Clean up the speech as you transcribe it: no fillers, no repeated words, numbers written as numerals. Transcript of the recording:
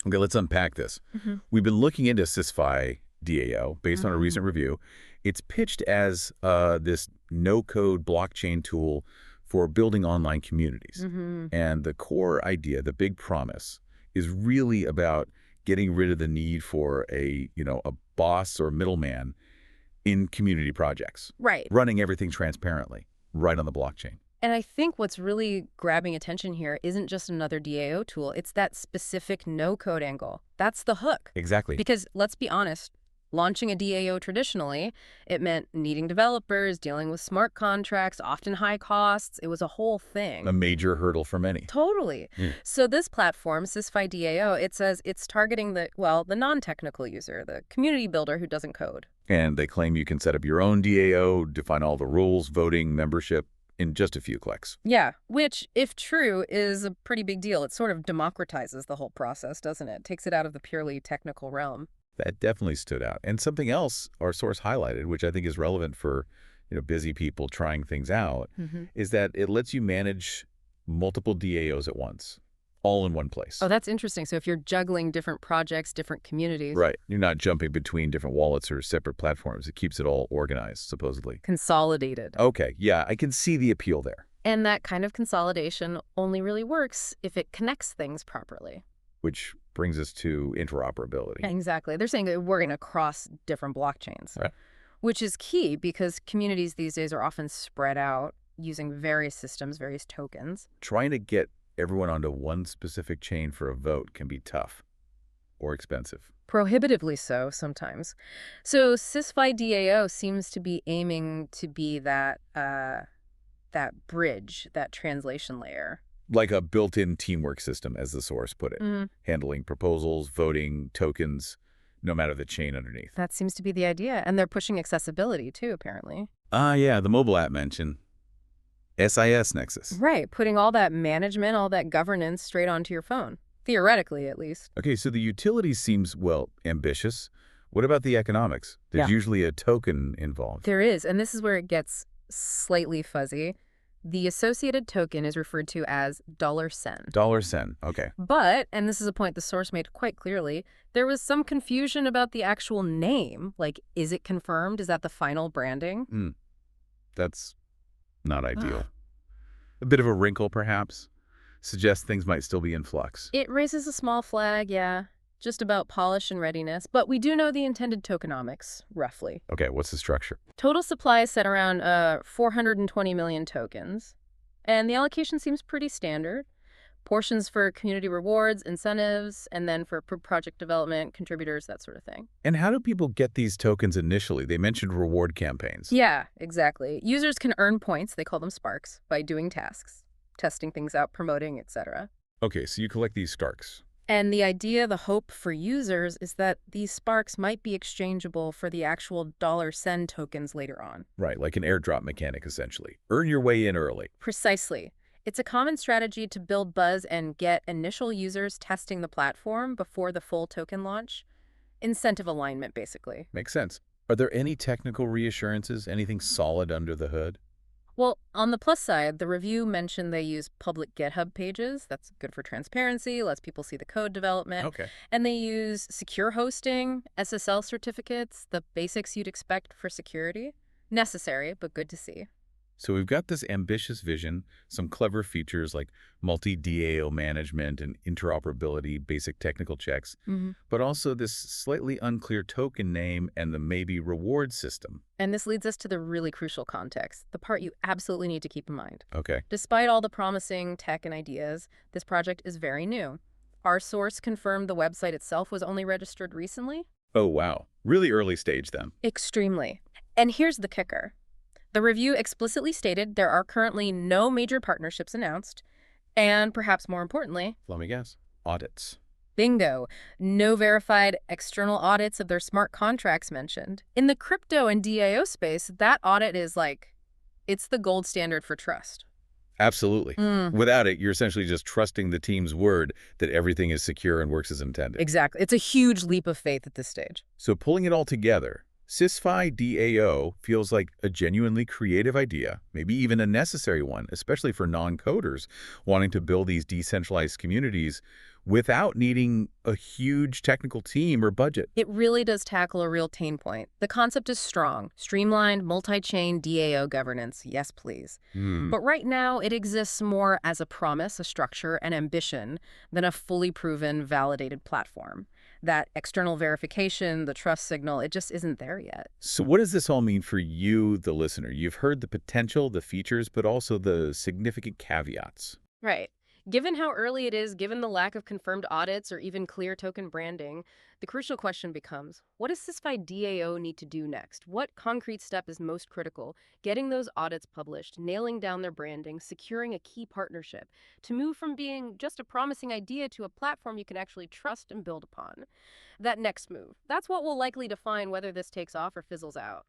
Okay, let's unpack this. We've been looking into SysFi DAO based on a recent review. It's pitched as this no-code blockchain tool for building online communities. And the core idea, the big promise, is really about getting rid of the need for a boss or middleman in community projects. Right. Running everything transparently, right on the blockchain. And I think what's really grabbing attention here isn't just another DAO tool. It's that specific no-code angle. That's the hook. Exactly. Because let's be honest, launching a DAO traditionally, it meant needing developers, dealing with smart contracts, often high costs. It was a whole thing. A major hurdle for many. Totally. So this platform, SysFi DAO, it says it's targeting the non-technical user, the community builder who doesn't code. And they claim you can set up your own DAO, define all the rules, voting, membership, in just a few clicks. Yeah, which, if true, is a pretty big deal. It sort of democratizes the whole process, doesn't it? Takes it out of the purely technical realm. That definitely stood out. And something else our source highlighted, which I think is relevant for busy people trying things out, is that it lets you manage multiple DAOs at once, all in one place. Oh, that's interesting. So if you're juggling different projects, different communities. Right. You're not jumping between different wallets or separate platforms. It keeps it all organized, supposedly. Consolidated. Okay. Yeah, I can see the appeal there. And that kind of consolidation only really works if it connects things properly. Which brings us to interoperability. Exactly. They're saying that we're going to cross different blockchains, right, which is key because communities these days are often spread out using various systems, various tokens. Trying to get everyone onto one specific chain for a vote can be tough or expensive. Prohibitively so sometimes. So SysFi DAO seems to be aiming to be that bridge, that translation layer. Like a built-in teamwork system, as the source put it, handling proposals, voting, tokens, no matter the chain underneath. That seems to be the idea. And they're pushing accessibility too, apparently. Yeah, the mobile app mentioned. SIS Nexus. Right, putting all that management, all that governance straight onto your phone. Theoretically, at least. Okay, so the utility seems, ambitious. What about the economics? There's usually a token involved. There is, and this is where it gets slightly fuzzy. The associated token is referred to as $sen. $sen, okay. But, and this is a point the source made quite clearly, there was some confusion about the actual name. Like, is it confirmed? Is that the final branding? That's not ideal. A bit of a wrinkle, perhaps. Suggests things might still be in flux. It raises a small flag, yeah. Just about polish and readiness. But we do know the intended tokenomics, roughly. Okay, what's the structure? Total supply is set around 420 million tokens. And the allocation seems pretty standard. Portions for community rewards, incentives, and then for project development, contributors, that sort of thing. And how do people get these tokens initially? They mentioned reward campaigns. Yeah, exactly. Users can earn points, they call them sparks, by doing tasks, testing things out, promoting, etc. Okay, so you collect these sparks. And the idea, the hope for users is that these sparks might be exchangeable for the actual $sen tokens later on. Right, like an airdrop mechanic, essentially. Earn your way in early. Precisely. It's a common strategy to build buzz and get initial users testing the platform before the full token launch. Incentive alignment, basically. Makes sense. Are there any technical reassurances, anything solid under the hood? Well, on the plus side, the review mentioned they use public GitHub pages. That's good for transparency, lets people see the code development. Okay. And they use secure hosting, SSL certificates, the basics you'd expect for security. Necessary, but good to see. So we've got this ambitious vision, some clever features like multi-DAO management and interoperability, basic technical checks, but also this slightly unclear token name and the maybe reward system. And this leads us to the really crucial context, the part you absolutely need to keep in mind. Okay. Despite all the promising tech and ideas, this project is very new. Our source confirmed the website itself was only registered recently. Oh, wow. Really early stage then. Extremely. And here's the kicker. The review explicitly stated there are currently no major partnerships announced, and perhaps more importantly, let me guess, audits. Bingo. No verified external audits of their smart contracts mentioned. In the crypto and DAO space, that audit is it's the gold standard for trust. Absolutely. Without it, you're essentially just trusting the team's word that everything is secure and works as intended. Exactly. It's a huge leap of faith at this stage. So pulling it all together, SysFi DAO feels like a genuinely creative idea, maybe even a necessary one, especially for non-coders wanting to build these decentralized communities without needing a huge technical team or budget. It really does tackle a real pain point. The concept is strong. Streamlined, multi-chain DAO governance, yes please. Hmm. But right now, it exists more as a promise, a structure, an ambition than a fully proven, validated platform. That external verification, the trust signal, it just isn't there yet. So what does this all mean for you, the listener? You've heard the potential, the features, but also the significant caveats. Right. Given how early it is, given the lack of confirmed audits or even clear token branding, the crucial question becomes, what does SysFi DAO need to do next? What concrete step is most critical? Getting those audits published, nailing down their branding, securing a key partnership to move from being just a promising idea to a platform you can actually trust and build upon. That next move, that's what will likely define whether this takes off or fizzles out.